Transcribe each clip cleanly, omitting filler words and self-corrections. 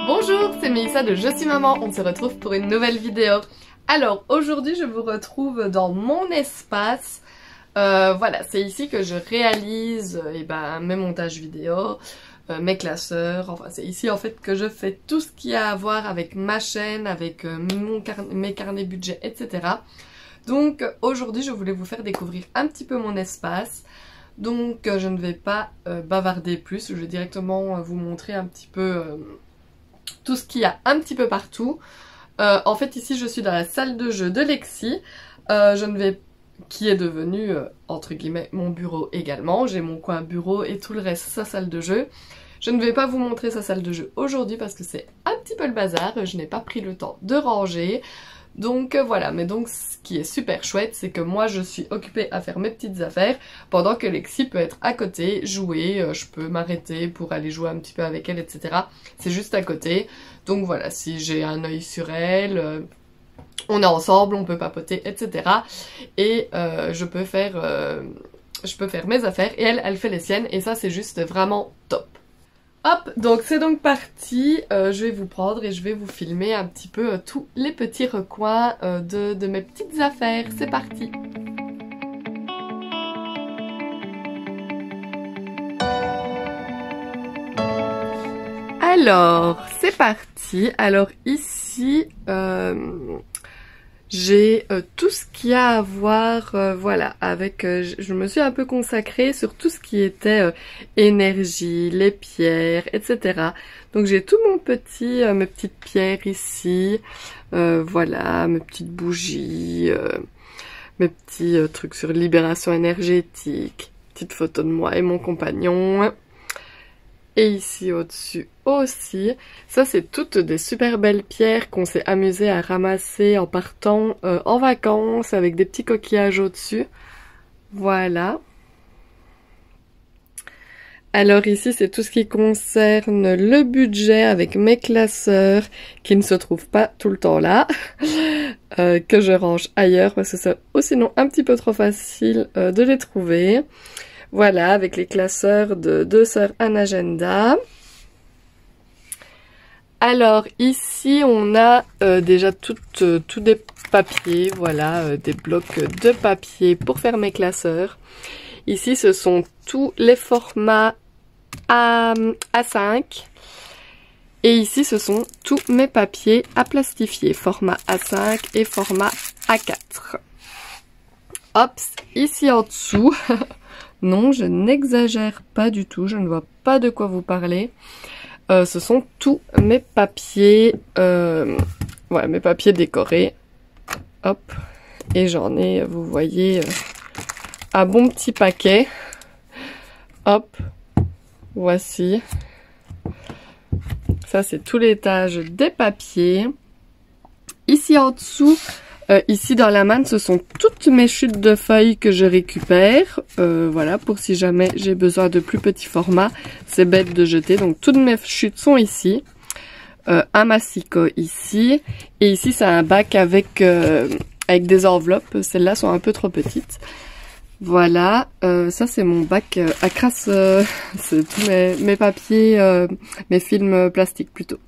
Bonjour, c'est Mélissa de Je suis maman, on se retrouve pour une nouvelle vidéo. Alors aujourd'hui je vous retrouve dans mon espace. Voilà, c'est ici que je réalise mes montages vidéo, mes classeurs, enfin c'est ici en fait que je fais tout ce qui a à voir avec ma chaîne, avec mes carnets budget, etc. Donc aujourd'hui je voulais vous faire découvrir un petit peu mon espace. Donc je ne vais pas bavarder plus, je vais directement vous montrer un petit peu tout ce qu'il y a un petit peu partout. En fait ici je suis dans la salle de jeu de Lexi, qui est devenue entre guillemets mon bureau également. J'ai mon coin bureau et tout le reste sa salle de jeu. Je ne vais pas vous montrer sa salle de jeu aujourd'hui parce que c'est un petit peu le bazar, je n'ai pas pris le temps de ranger. Donc voilà, mais donc ce qui est super chouette, c'est que moi je suis occupée à faire mes petites affaires pendant que Lexi peut être à côté, jouer, je peux m'arrêter pour aller jouer un petit peu avec elle, etc. C'est juste à côté, donc voilà, si j'ai un œil sur elle, on est ensemble, on peut papoter, etc. Et je peux faire mes affaires et elle fait les siennes et ça c'est juste vraiment top. Hop, donc c'est donc parti, je vais vous prendre et je vais vous filmer un petit peu tous les petits recoins de mes petites affaires, c'est parti. Alors, c'est parti, alors ici, j'ai tout ce qu'il y a à voir, voilà, avec, je me suis un peu consacrée sur tout ce qui était énergie, les pierres, etc. Donc j'ai tout mon petit, mes petites pierres ici, voilà, mes petites bougies, mes petits trucs sur libération énergétique, petite photo de moi et mon compagnon. Et ici au-dessus aussi, ça c'est toutes des super belles pierres qu'on s'est amusé à ramasser en partant en vacances avec des petits coquillages au-dessus. Voilà. Alors ici c'est tout ce qui concerne le budget avec mes classeurs qui ne se trouvent pas tout le temps là, que je range ailleurs parce que c'est sinon un petit peu trop facile de les trouver. Voilà, avec les classeurs de Deux Sœurs un agenda. Alors ici on a déjà tous des papiers, voilà, des blocs de papier pour faire mes classeurs. Ici ce sont tous les formats A5. Et ici ce sont tous mes papiers à plastifier, format A5 et format A4. Hop, ici en dessous... Non, je n'exagère pas du tout, je ne vois pas de quoi vous parler. Ce sont tous mes papiers, ouais, mes papiers décorés. Hop, et j'en ai, vous voyez, un bon petit paquet. Hop, voici. Ça, c'est tout l'étage des papiers. Ici en dessous... ici dans la manne, ce sont toutes mes chutes de feuilles que je récupère, voilà, pour si jamais j'ai besoin de plus petits formats, c'est bête de jeter, donc toutes mes chutes sont ici, un massicot ici, et ici c'est un bac avec des enveloppes, celles-là sont un peu trop petites. Voilà, ça c'est mon bac à crasse, c'est tous mes papiers, mes films plastiques plutôt.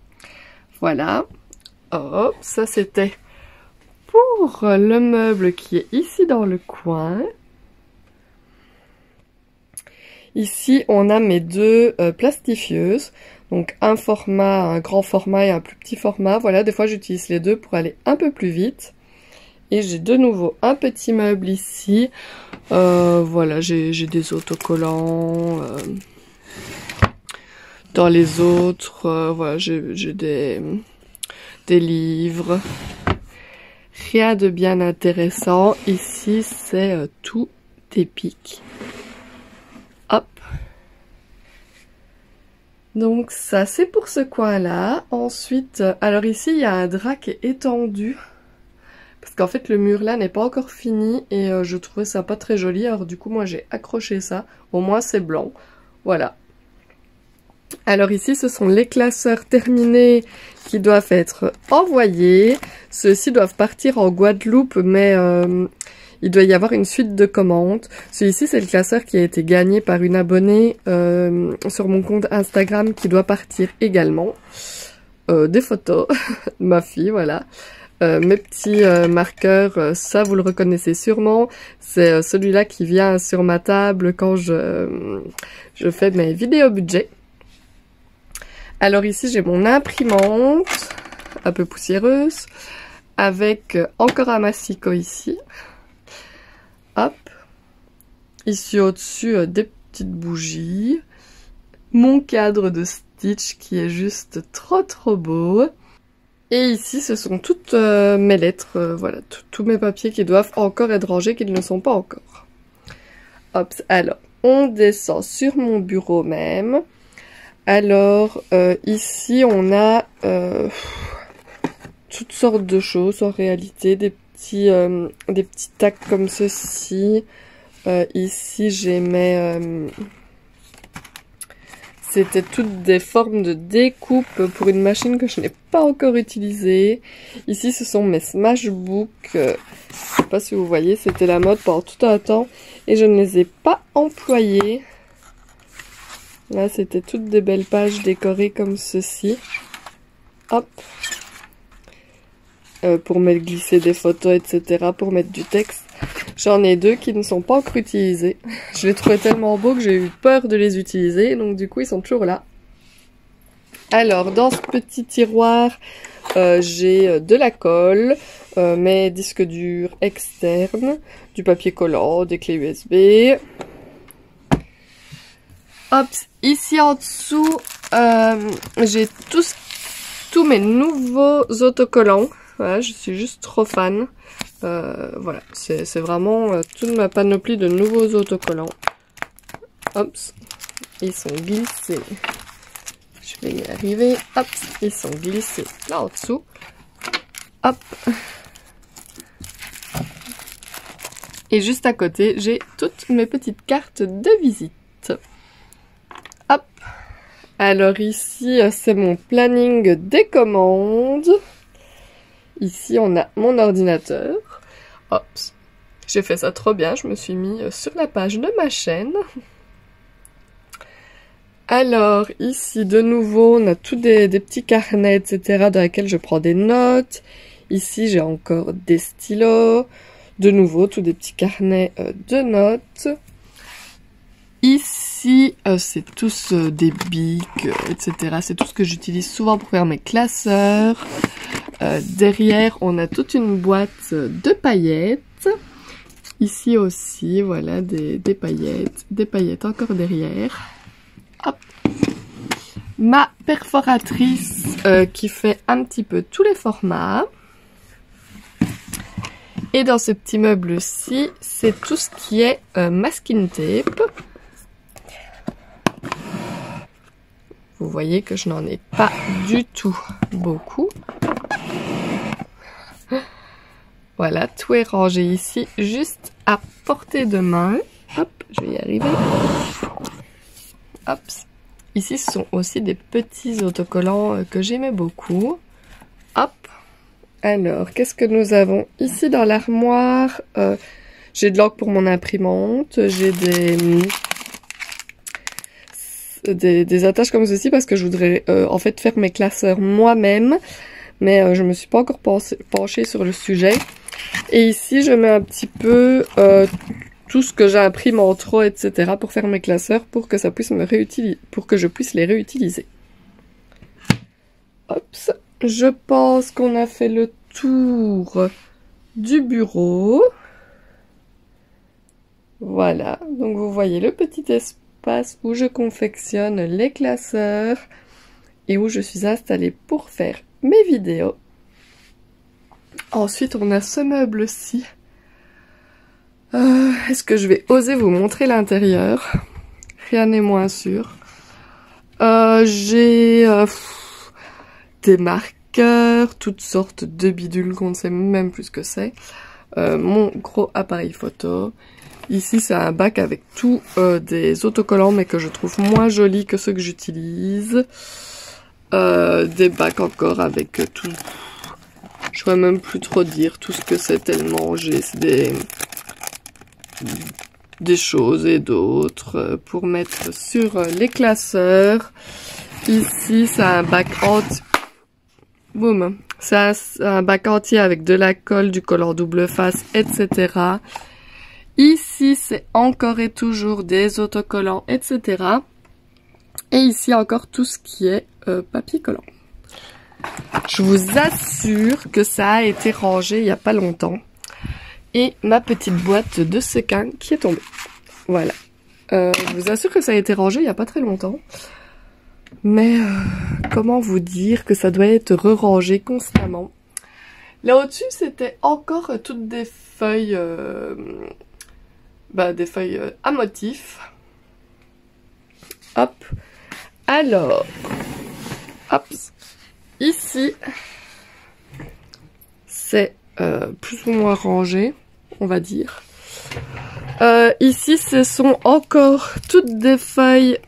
Voilà, hop, ça c'était... pour le meuble qui est ici dans le coin. Ici, on a mes deux plastifieuses. Donc un format, un grand format et un plus petit format. Voilà, des fois j'utilise les deux pour aller un peu plus vite. Et j'ai de nouveau un petit meuble ici. Voilà, j'ai des autocollants. Dans les autres, voilà, j'ai des livres. Rien de bien intéressant. Ici, c'est tout épique. Hop. Donc ça, c'est pour ce coin-là. Ensuite, alors ici, il y a un drap qui est étendu. Parce qu'en fait, le mur là n'est pas encore fini. Et je trouvais ça pas très joli. Alors du coup, moi, j'ai accroché ça. Au moins, c'est blanc. Voilà. Alors ici, ce sont les classeurs terminés qui doivent être envoyés. Ceux-ci doivent partir en Guadeloupe, mais il doit y avoir une suite de commandes. Celui-ci, c'est le classeur qui a été gagné par une abonnée sur mon compte Instagram qui doit partir également. des photos de ma fille, voilà. Mes petits marqueurs, ça vous le reconnaissez sûrement, c'est celui-là qui vient sur ma table quand je fais mes vidéos budget. Alors ici j'ai mon imprimante, un peu poussiéreuse, avec encore un massicot ici. Hop. Ici au-dessus des petites bougies. Mon cadre de Stitch qui est juste trop beau. Et ici, ce sont toutes mes lettres, voilà, tous mes papiers qui doivent encore être rangés, qui ne le sont pas encore. Hop, alors, on descend sur mon bureau même. Alors, ici, on a toutes sortes de choses, en réalité, des petits tacs comme ceci. Ici, j'ai mes... C'était toutes des formes de découpe pour une machine que je n'ai pas encore utilisée. Ici, ce sont mes Smashbooks. Je sais pas si vous voyez, c'était la mode pendant tout un temps. Et je ne les ai pas employés. Là, c'était toutes des belles pages décorées comme ceci. Hop. Pour mettre glisser des photos, etc. Pour mettre du texte. J'en ai deux qui ne sont pas encore utilisés. Je les trouvais tellement beaux que j'ai eu peur de les utiliser, donc du coup ils sont toujours là. Alors dans ce petit tiroir, j'ai de la colle, mes disques durs externes, du papier collant, des clés USB. Hop, ici en dessous, j'ai tous mes nouveaux autocollants. Voilà, je suis juste trop fan. Voilà, c'est vraiment toute ma panoplie de nouveaux autocollants. Hop, ils sont glissés. Je vais y arriver. Hop, ils sont glissés là en dessous. Hop. Et juste à côté, j'ai toutes mes petites cartes de visite. Hop. Alors ici, c'est mon planning des commandes. Ici, on a mon ordinateur. Hop, j'ai fait ça trop bien, je me suis mis sur la page de ma chaîne. Alors, ici, de nouveau, on a tous des petits carnets, etc., dans lesquels je prends des notes. Ici, j'ai encore des stylos. De nouveau, tous des petits carnets de notes. Ici, c'est tous des bics, etc. C'est tout ce que j'utilise souvent pour faire mes classeurs. Derrière, on a toute une boîte de paillettes. Ici aussi, voilà, des paillettes encore derrière. Hop. Ma perforatrice qui fait un petit peu tous les formats. Et dans ce petit meuble-ci, c'est tout ce qui est masking tape. Vous voyez que je n'en ai pas du tout beaucoup. Voilà, tout est rangé ici, juste à portée de main. Hop, je vais y arriver. Hop. Ici, ce sont aussi des petits autocollants que j'aimais beaucoup. Hop. Alors, qu'est-ce que nous avons ici dans l'armoire? J'ai de l'encre pour mon imprimante. J'ai des attaches comme ceci parce que je voudrais en fait faire mes classeurs moi-même. Mais je me suis pas encore penchée sur le sujet. Et ici, je mets un petit peu tout ce que j'imprime en trop, etc. pour faire mes classeurs, pour que ça puisse pour que je puisse les réutiliser. Hop, je pense qu'on a fait le tour du bureau. Voilà, donc vous voyez le petit espace où je confectionne les classeurs et où je suis installée pour faire mes vidéos. Ensuite, on a ce meuble-ci. Est-ce que je vais oser vous montrer l'intérieur? Rien n'est moins sûr. J'ai des marqueurs, toutes sortes de bidules qu'on ne sait même plus ce que c'est. Mon gros appareil photo. Ici, c'est un bac avec tous des autocollants, mais que je trouve moins jolis que ceux que j'utilise. Des bacs encore avec tout. Je ne saurais même plus trop dire tout ce que c'est tellement j'ai des choses et d'autres pour mettre sur les classeurs. Ici, c'est un bac Boum. C'est un bac entier avec de la colle, du collant double face, etc. Ici, c'est encore et toujours des autocollants, etc. Et ici, encore tout ce qui est papier collant. Je vous assure que ça a été rangé il n'y a pas longtemps. Et ma petite boîte de sequins qui est tombée. Voilà. Je vous assure que ça a été rangé il n'y a pas très longtemps. Mais comment vous dire que ça doit être re-rangé constamment. Là au-dessus, c'était encore toutes des feuilles... des feuilles à motifs. Hop. Alors. Hop. Ici, c'est plus ou moins rangé, on va dire. Ici, ce sont encore toutes des feuilles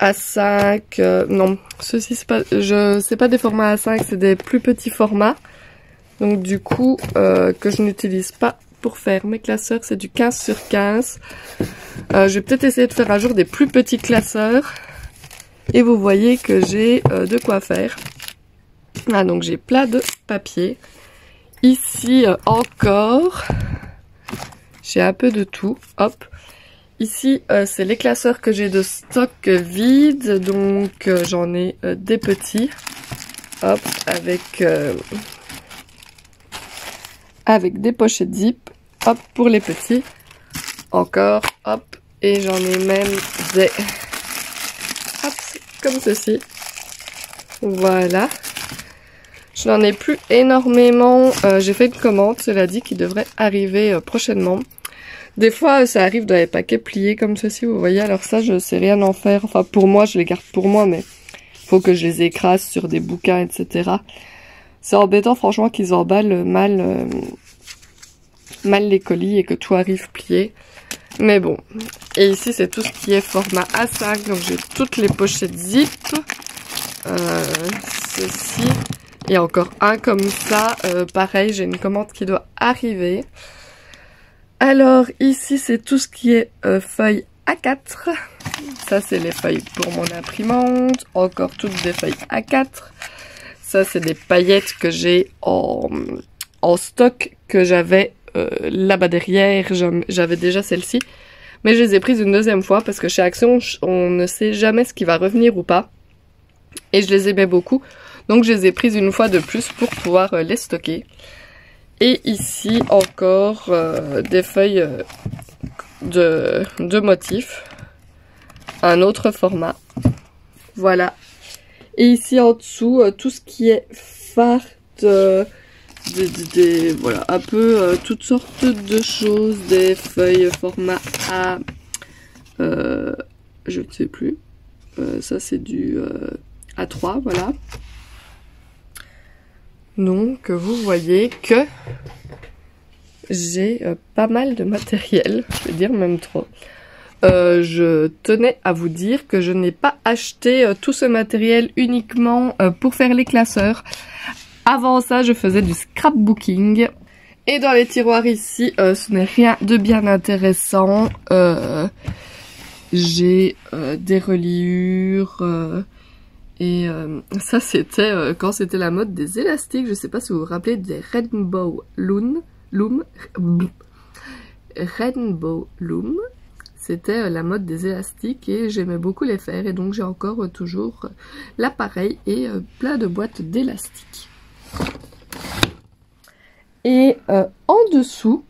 A5. Non, ceci c'est pas, c'est pas des formats A5, c'est des plus petits formats. Donc du coup, que je n'utilise pas pour faire mes classeurs, c'est du 15 sur 15. Je vais peut-être essayer de faire un jour des plus petits classeurs. Et vous voyez que j'ai de quoi faire. Ah, donc j'ai plein de papier. Ici encore, j'ai un peu de tout. Hop. Ici, c'est les classeurs que j'ai de stock vide. Donc j'en ai des petits. Hop, avec des pochettes zip. Hop, pour les petits. Encore, hop. Et j'en ai même des... Hop, comme ceci. Voilà. Je n'en ai plus énormément. J'ai fait une commande, cela dit, qui devrait arriver prochainement. Des fois, ça arrive dans les paquets pliés comme ceci, vous voyez. Alors ça, je sais rien en faire. Enfin, pour moi, je les garde pour moi, mais il faut que je les écrase sur des bouquins, etc. C'est embêtant, franchement, qu'ils emballent mal les colis et que tout arrive plié. Mais bon. Et ici, c'est tout ce qui est format A5. Donc, j'ai toutes les pochettes zip. Ceci. Et encore un comme ça. Pareil, j'ai une commande qui doit arriver. Alors, ici, c'est tout ce qui est feuilles A4. Ça, c'est les feuilles pour mon imprimante. Encore toutes des feuilles A4. Ça, c'est des paillettes que j'ai en stock que j'avais là-bas derrière. J'avais déjà celle-ci. Mais je les ai prises une deuxième fois parce que chez Action, on ne sait jamais ce qui va revenir ou pas. Et je les aimais beaucoup. Donc, je les ai prises une fois de plus pour pouvoir les stocker. Et ici, encore des feuilles de motifs. Un autre format. Voilà. Et ici, en dessous, tout ce qui est fard, voilà, un peu toutes sortes de choses, des feuilles format A, je ne sais plus, ça c'est du A3, voilà. Donc vous voyez que j'ai pas mal de matériel, je vais dire même trop. Je tenais à vous dire que je n'ai pas acheté tout ce matériel uniquement pour faire les classeurs. Avant ça, je faisais du scrapbooking. Et dans les tiroirs ici, ce n'est rien de bien intéressant. J'ai des reliures. Et ça, c'était quand c'était la mode des élastiques. Je sais pas si vous vous rappelez des Rainbow Loom. Rainbow Loom. C'était la mode des élastiques et j'aimais beaucoup les faire. Et donc j'ai encore toujours l'appareil et plein de boîtes d'élastiques. Et en dessous,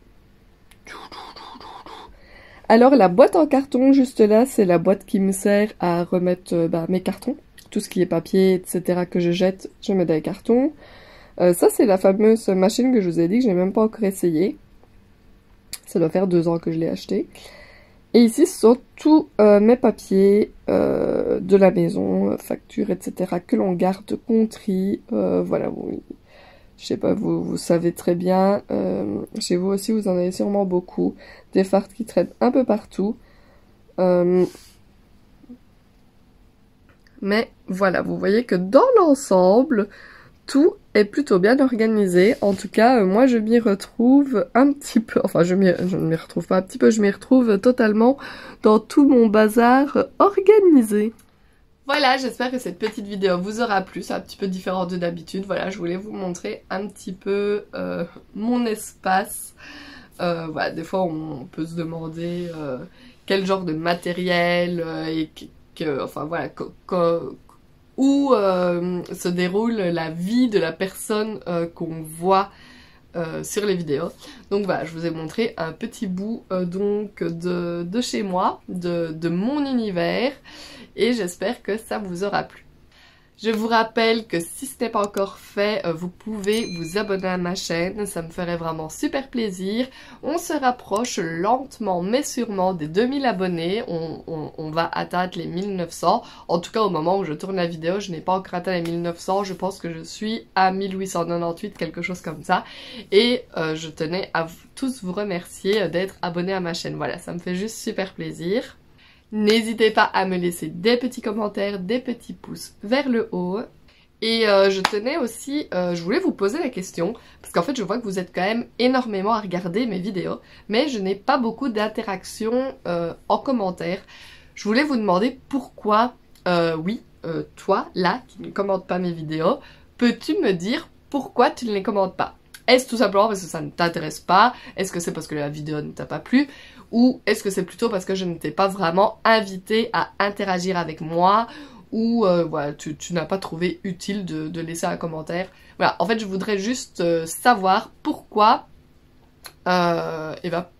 alors la boîte en carton juste là, c'est la boîte qui me sert à remettre mes cartons. Tout ce qui est papier, etc. que je jette, je mets dans les cartons. Ça, c'est la fameuse machine que je vous ai dit que je n'ai même pas encore essayé. Ça doit faire 2 ans que je l'ai acheté. Et ici, ce sont tous mes papiers de la maison, factures, etc. que l'on garde, qu'on trie. Voilà, bon, je sais pas, vous savez très bien. Chez vous aussi, vous en avez sûrement beaucoup. Des fardes qui traînent un peu partout. Mais voilà, vous voyez que dans l'ensemble, tout est plutôt bien organisé. En tout cas, moi je m'y retrouve un petit peu, enfin je ne m'y retrouve pas un petit peu, je m'y retrouve totalement dans tout mon bazar organisé. Voilà, j'espère que cette petite vidéo vous aura plu, c'est un petit peu différent de d'habitude. Voilà, je voulais vous montrer un petit peu mon espace. Voilà, des fois on peut se demander quel genre de matériel enfin voilà, où se déroule la vie de la personne qu'on voit sur les vidéos. Donc voilà, je vous ai montré un petit bout donc de chez moi, de mon univers, et j'espère que ça vous aura plu. Je vous rappelle que si ce n'est pas encore fait, vous pouvez vous abonner à ma chaîne, ça me ferait vraiment super plaisir. On se rapproche lentement mais sûrement des 2000 abonnés, on va atteindre les 1900. En tout cas au moment où je tourne la vidéo, je n'ai pas encore atteint les 1900, je pense que je suis à 1898, quelque chose comme ça. Et je tenais à tous vous remercier d'être abonnés à ma chaîne, voilà, ça me fait juste super plaisir. N'hésitez pas à me laisser des petits commentaires, des petits pouces vers le haut. Et je tenais aussi, je voulais vous poser la question, parce qu'en fait je vois que vous êtes quand même énormément à regarder mes vidéos, mais je n'ai pas beaucoup d'interactions en commentaire. Je voulais vous demander pourquoi, toi, là, qui ne commente pas mes vidéos, peux-tu me dire pourquoi tu ne les commentes pas? Est-ce tout simplement parce que ça ne t'intéresse pas? Est-ce que c'est parce que la vidéo ne t'a pas plu? Ou est-ce que c'est plutôt parce que je ne t'ai pas vraiment invité à interagir avec moi? Ou voilà, tu n'as pas trouvé utile de laisser un commentaire? Voilà, en fait je voudrais juste savoir pourquoi,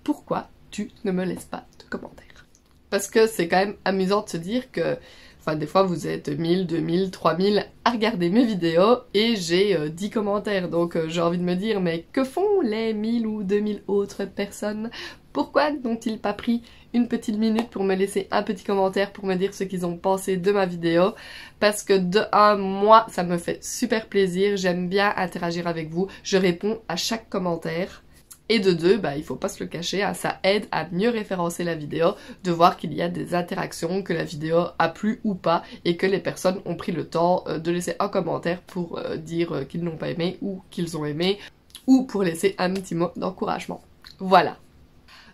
pourquoi tu ne me laisses pas de commentaire. Parce que c'est quand même amusant de se dire que enfin, des fois vous êtes 1000, 2000, 3000 à regarder mes vidéos et j'ai 10 commentaires. Donc j'ai envie de me dire, mais que font les 1000 ou 2000 autres personnes? Pourquoi n'ont-ils pas pris une petite minute pour me laisser un petit commentaire pour me dire ce qu'ils ont pensé de ma vidéo? Parce que de un, moi, ça me fait super plaisir, j'aime bien interagir avec vous, je réponds à chaque commentaire. Et de deux, il faut pas se le cacher, hein, ça aide à mieux référencer la vidéo, de voir qu'il y a des interactions, que la vidéo a plu ou pas, et que les personnes ont pris le temps de laisser un commentaire pour dire qu'ils n'ont pas aimé ou qu'ils ont aimé, ou pour laisser un petit mot d'encouragement. Voilà.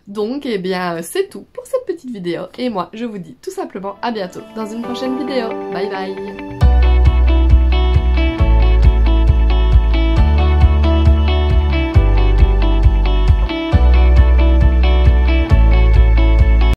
Donc, eh bien, c'est tout pour cette petite vidéo, et moi, je vous dis tout simplement à bientôt dans une prochaine vidéo. Bye bye!